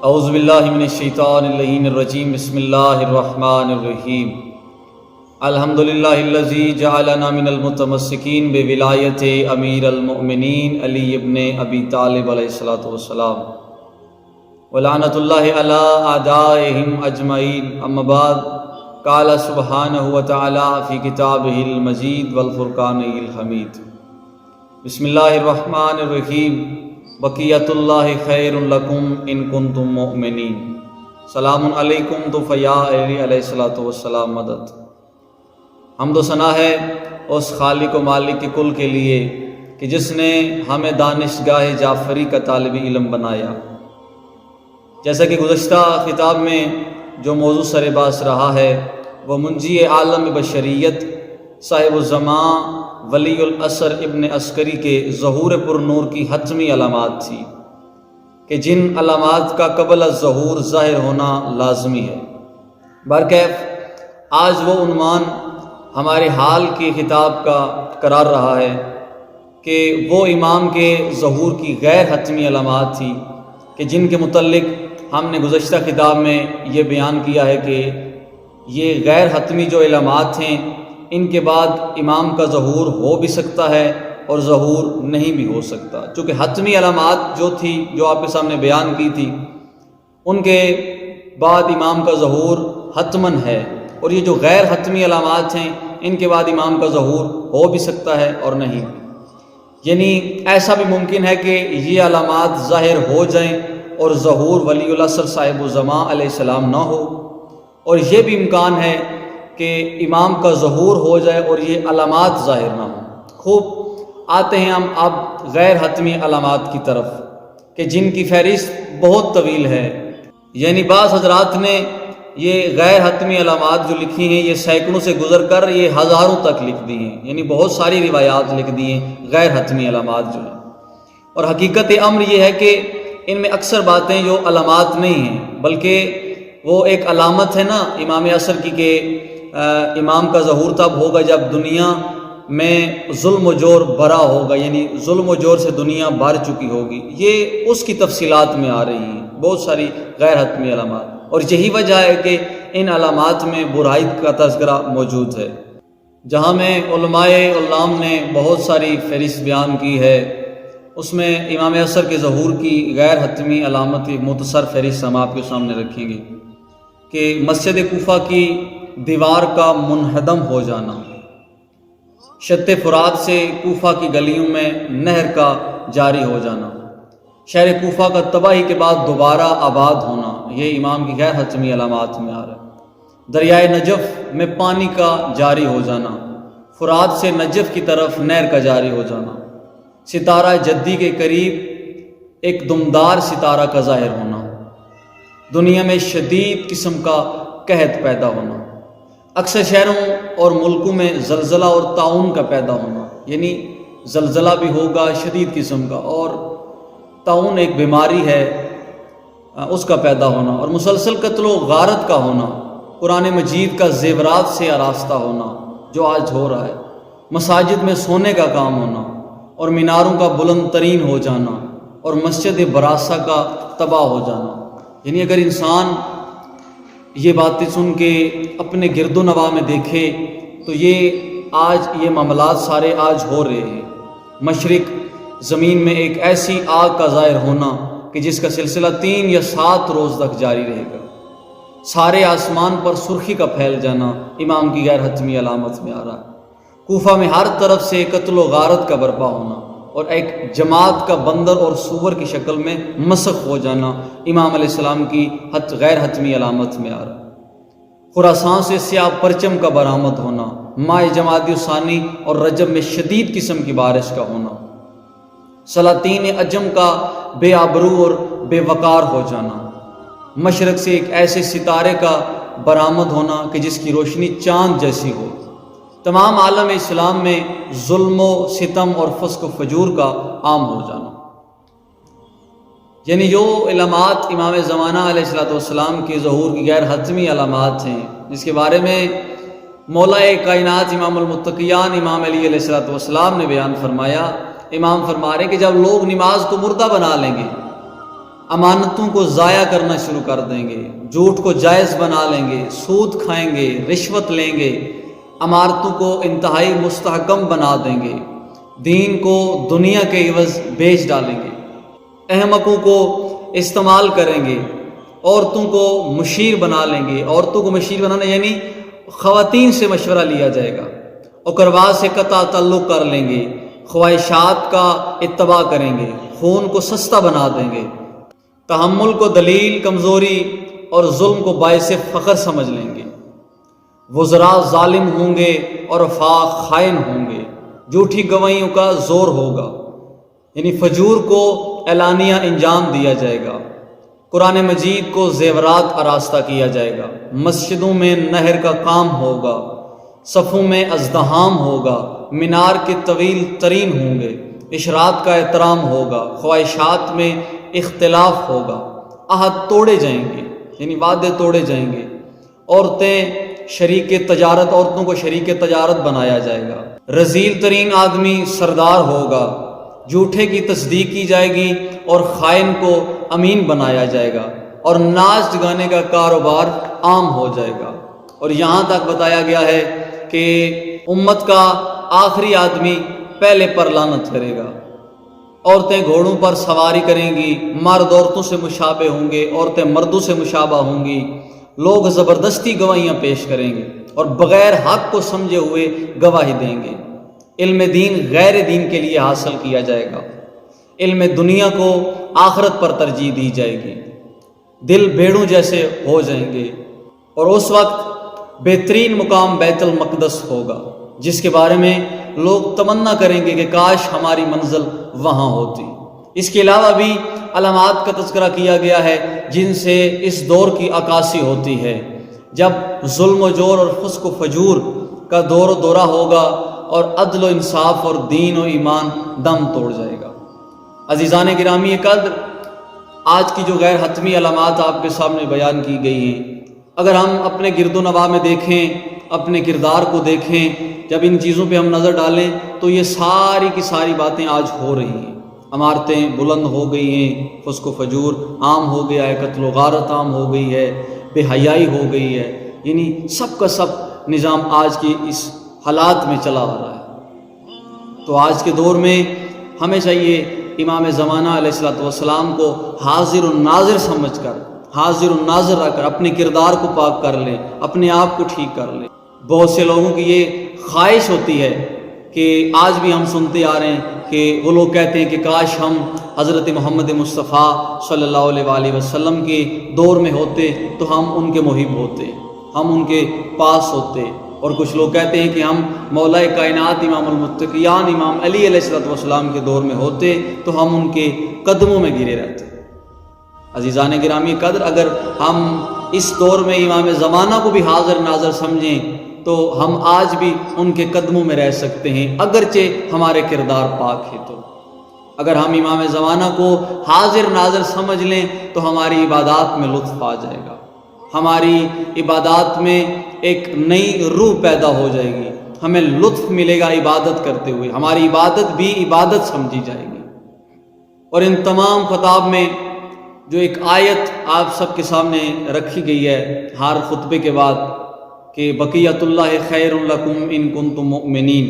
اعوذ باللہ من الشیطان اللعین الرجیم بسم اللہ الرحمن الرحیم الحمدللہ الذی جعلنا من المتمسکین بولایت امیر المؤمنین علی ابن ابی طالب علیہ السلام ولعنۃ اللہ علی اعدائہم اجمعین اما بعد قال سبحانہ وتعالی فی کتابہ المجید والفرقان الحمید بسم اللہ الرحمن الرحیم بقیت اللہ خیر لکم ان کنتم مؤمنین سلام علیکم تو فیا علیہ السلام مدد۔ حمد و ثنا ہے اس خالق و مالک کے کل کے لیے کہ جس نے ہمیں دانشگاہ جعفری کا طالب علم بنایا۔ جیسا کہ گزشتہ خطاب میں جو موضوع سر باس رہا ہے وہ منجی عالم بشریت صاحب الزمان ولی العصر ابن عسکری کے ظہور پر نور کی حتمی علامات تھی کہ جن علامات کا قبل الظہور ظاہر ہونا لازمی ہے۔ برکیف آج وہ عنوان ہمارے حال کی خطاب کا قرار رہا ہے کہ وہ امام کے ظہور کی غیر حتمی علامات تھی کہ جن کے متعلق ہم نے گزشتہ خطاب میں یہ بیان کیا ہے کہ یہ غیر حتمی جو علامات ہیں ان کے بعد امام کا ظہور ہو بھی سکتا ہے اور ظہور نہیں بھی ہو سکتا، چونکہ حتمی علامات جو تھی جو آپ کے سامنے بیان کی تھی ان کے بعد امام کا ظہور حتماً ہے، اور یہ جو غیر حتمی علامات ہیں ان کے بعد امام کا ظہور ہو بھی سکتا ہے اور نہیں، یعنی ایسا بھی ممکن ہے کہ یہ علامات ظاہر ہو جائیں اور ظہور ولی العصر صاحب الزمان علیہ السلام نہ ہو، اور یہ بھی امکان ہے کہ امام کا ظہور ہو جائے اور یہ علامات ظاہر نہ ہوں۔ خوب آتے ہیں ہم اب غیر حتمی علامات کی طرف کہ جن کی فہرست بہت طویل ہے، یعنی بعض حضرات نے یہ غیر حتمی علامات جو لکھی ہیں یہ سینکڑوں سے گزر کر یہ ہزاروں تک لکھ دی ہیں، یعنی بہت ساری روایات لکھ دی ہیں غیر حتمی علامات جو ہیں، اور حقیقت امر یہ ہے کہ ان میں اکثر باتیں جو علامات نہیں ہیں بلکہ وہ ایک علامت ہے نا امام عصر کی کہ امام کا ظہور تب ہوگا جب دنیا میں ظلم و جور بھرا ہوگا، یعنی ظلم و جور سے دنیا بھر چکی ہوگی، یہ اس کی تفصیلات میں آ رہی ہیں بہت ساری غیر حتمی علامات، اور یہی وجہ ہے کہ ان علامات میں برائی کا تذکرہ موجود ہے۔ جہاں میں علماء علام نے بہت ساری فہرست بیان کی ہے، اس میں امام عصر کے ظہور کی غیر حتمی علامت کی مختصر فہرست ہم آپ کے سامنے رکھیں گے کہ مسجد کوفہ کی دیوار کا منہدم ہو جانا، شط فرات سے کوفہ کی گلیوں میں نہر کا جاری ہو جانا، شہر کوفہ کا تباہی کے بعد دوبارہ آباد ہونا، یہ امام کی غیر حتمی علامات میں آ رہا ہے۔ دریائے نجف میں پانی کا جاری ہو جانا، فرات سے نجف کی طرف نہر کا جاری ہو جانا، ستارہ جدی کے قریب ایک دمدار ستارہ کا ظاہر ہونا، دنیا میں شدید قسم کا قحط پیدا ہونا، اکثر شہروں اور ملکوں میں زلزلہ اور طاعون کا پیدا ہونا، یعنی زلزلہ بھی ہوگا شدید قسم کا، اور طاعون ایک بیماری ہے اس کا پیدا ہونا، اور مسلسل قتل و غارت کا ہونا، قرآن مجید کا زیورات سے آراستہ ہونا جو آج ہو رہا ہے، مساجد میں سونے کا کام ہونا، اور میناروں کا بلند ترین ہو جانا، اور مسجد براسہ کا تباہ ہو جانا۔ یعنی اگر انسان یہ باتیں سن کے اپنے گرد و نواح میں دیکھے تو یہ معاملات سارے آج ہو رہے ہیں۔ مشرق زمین میں ایک ایسی آگ کا ظاہر ہونا کہ جس کا سلسلہ 3 یا 7 روز تک جاری رہے گا، سارے آسمان پر سرخی کا پھیل جانا امام کی غیر حتمی علامت میں آ رہا ہے۔ کوفہ میں ہر طرف سے قتل و غارت کا برپا ہونا اور ایک جماعت کا بندر اور سور کی شکل میں مسخ ہو جانا امام علیہ السلام کی غیر حتمی علامت میں آ رہا ہے۔ خراسان سے سیاہ پرچم کا برآمد ہونا، ماہ جمادی الثانی اور رجب میں شدید قسم کی بارش کا ہونا، سلاطین عجم کا بے آبرو اور بے وقار ہو جانا، مشرق سے ایک ایسے ستارے کا برآمد ہونا کہ جس کی روشنی چاند جیسی ہو، تمام عالم اسلام میں ظلم و ستم اور فسق و فجور کا عام ہو جانا۔ یعنی جو علامات امام زمانہ علیہ السلام کے ظہور کی غیر حتمی علامات ہیں، جس کے بارے میں مولا کائنات امام المتقیان امام علی علیہ السلام نے بیان فرمایا، امام فرما رہے کہ جب لوگ نماز کو مردہ بنا لیں گے امانتوں کو ضائع کرنا شروع کر دیں گے، جھوٹ کو جائز بنا لیں گے، سود کھائیں گے، رشوت لیں گے، امانتوں کو انتہائی مستحکم بنا دیں گے، دین کو دنیا کے عوض بیچ ڈالیں گے، احمقوں کو استعمال کریں گے، عورتوں کو مشیر بنا لیں گے۔ عورتوں کو مشیر بنانا یعنی خواتین سے مشورہ لیا جائے گا، اقربا سے قطع تعلق کر لیں گے، خواہشات کا اتباع کریں گے، خون کو سستا بنا دیں گے، تحمل کو دلیل کمزوری اور ظلم کو باعث فخر سمجھ لیں گے، وزراء ظالم ہوں گے اور رفاق خائن ہوں گے، جھوٹی گواہیوں کا زور ہوگا، یعنی فجور کو اعلانیہ انجام دیا جائے گا، قرآن مجید کو زیورات آراستہ کیا جائے گا، مسجدوں میں نہر کا کام ہوگا، صفوں میں ازدحام ہوگا، مینار کے طویل ترین ہوں گے، اشراط کا احترام ہوگا، خواہشات میں اختلاف ہوگا، عہد توڑے جائیں گے یعنی وعدے توڑے جائیں گے، عورتوں کو شریک تجارت بنایا جائے گا، رذیل ترین آدمی سردار ہوگا، جھوٹے کی تصدیق کی جائے گی اور خائن کو امین بنایا جائے گا، اور ناچ گانے کا کاروبار عام ہو جائے گا۔ اور یہاں تک بتایا گیا ہے کہ امت کا آخری آدمی پہلے پر لعنت کرے گا، عورتیں گھوڑوں پر سواری کریں گی، مرد عورتوں سے مشابہ ہوں گے، عورتیں مردوں سے مشابہ ہوں گی، لوگ زبردستی گواہیاں پیش کریں گے اور بغیر حق کو سمجھے ہوئے گواہی دیں گے، علم دین غیر دین کے لیے حاصل کیا جائے گا، علم دنیا کو آخرت پر ترجیح دی جائے گی، دل بھیڑوں جیسے ہو جائیں گے، اور اس وقت بہترین مقام بیت المقدس ہوگا جس کے بارے میں لوگ تمنا کریں گے کہ کاش ہماری منزل وہاں ہوتی۔ اس کے علاوہ بھی علامات کا تذکرہ کیا گیا ہے جن سے اس دور کی عکاسی ہوتی ہے، جب ظلم و جور اور فسق و فجور کا دور و دورہ ہوگا اور عدل و انصاف اور دین و ایمان دم توڑ جائے گا۔ عزیزان گرامی قدر، آج کی جو غیر حتمی علامات آپ کے سامنے بیان کی گئی ہیں، اگر ہم اپنے گرد و نواح میں دیکھیں، اپنے کردار کو دیکھیں، جب ان چیزوں پہ ہم نظر ڈالیں تو یہ ساری کی ساری باتیں آج ہو رہی ہیں۔ عمارتیں بلند ہو گئی ہیں، فسق و فجور عام ہو گیا ہے، قتل و غارت عام ہو گئی ہے، بے حیائی ہو گئی ہے، یعنی سب کا سب نظام آج کی اس حالات میں چلا آ رہا ہے۔ تو آج کے دور میں ہمیں چاہیے امام زمانہ علیہ السلام کو حاضر و ناظر سمجھ کر، حاضر و ناظر رکھ کر اپنے کردار کو پاک کر لیں، اپنے آپ کو ٹھیک کر لیں۔ بہت سے لوگوں کی یہ خواہش ہوتی ہے کہ آج بھی ہم سنتے آ رہے ہیں کہ وہ لوگ کہتے ہیں کہ کاش ہم حضرت محمد مصطفیٰ صلی اللہ علیہ وآلہ وسلم کے دور میں ہوتے تو ہم ان کے محب ہوتے، ہم ان کے پاس ہوتے، اور کچھ لوگ کہتے ہیں کہ ہم مولا کائنات امام المتقیان امام علی علیہ السلام کے دور میں ہوتے تو ہم ان کے قدموں میں گرے رہتے۔ عزیزان گرامی قدر، اگر ہم اس دور میں امام زمانہ کو بھی حاضر ناظر سمجھیں تو ہم آج بھی ان کے قدموں میں رہ سکتے ہیں، اگرچہ ہمارے کردار پاک ہے۔ تو اگر ہم امام زمانہ کو حاضر ناظر سمجھ لیں تو ہماری عبادات میں لطف آ جائے گا، ہماری عبادات میں ایک نئی روح پیدا ہو جائے گی، ہمیں لطف ملے گا عبادت کرتے ہوئے، ہماری عبادت بھی عبادت سمجھی جائے گی۔ اور ان تمام خطاب میں جو ایک آیت آپ سب کے سامنے رکھی گئی ہے ہر خطبے کے بعد کہ بقیت اللہ خیر لکم ان کنتم مؤمنین،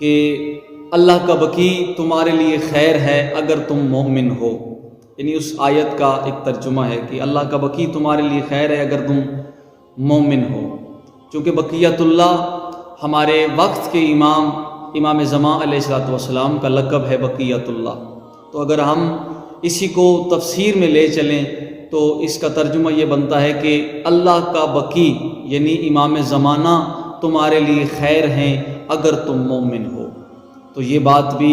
کہ اللہ کا بقی تمہارے لیے خیر ہے اگر تم مومن ہو، یعنی اس آیت کا ایک ترجمہ ہے کہ اللہ کا بقی تمہارے لیے خیر ہے اگر تم مومن ہو، چونکہ بقیت اللہ ہمارے وقت کے امام زمان علیہ السلام کا لقب ہے بقیت اللہ۔ تو اگر ہم اسی کو تفسیر میں لے چلیں تو اس کا ترجمہ یہ بنتا ہے کہ اللہ کا بقی یعنی امام زمانہ تمہارے لیے خیر ہیں اگر تم مومن ہو۔ تو یہ بات بھی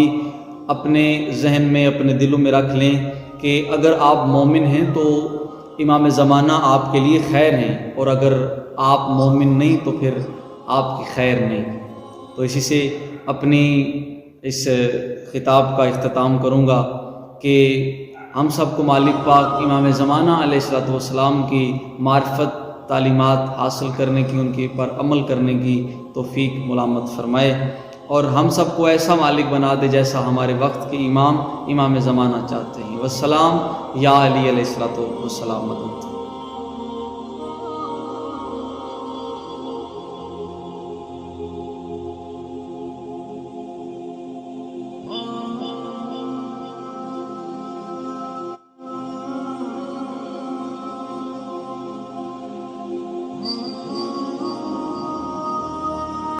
اپنے ذہن میں اپنے دلوں میں رکھ لیں کہ اگر آپ مومن ہیں تو امام زمانہ آپ کے لیے خیر ہیں، اور اگر آپ مومن نہیں تو پھر آپ کی خیر نہیں۔ تو اسی سے اپنی اس خطاب کا اختتام کروں گا کہ ہم سب کو مالک پاک امام زمانہ علیہ السلام کی معرفت، تعلیمات حاصل کرنے کی، ان کے پر عمل کرنے کی توفیق ملامت فرمائے۔ اور ہم سب کو ایسا مالک بنا دے جیسا ہمارے وقت کے امام زمانہ چاہتے ہیں۔ والسلام یا علی علیہ الصلوۃ والسلام۔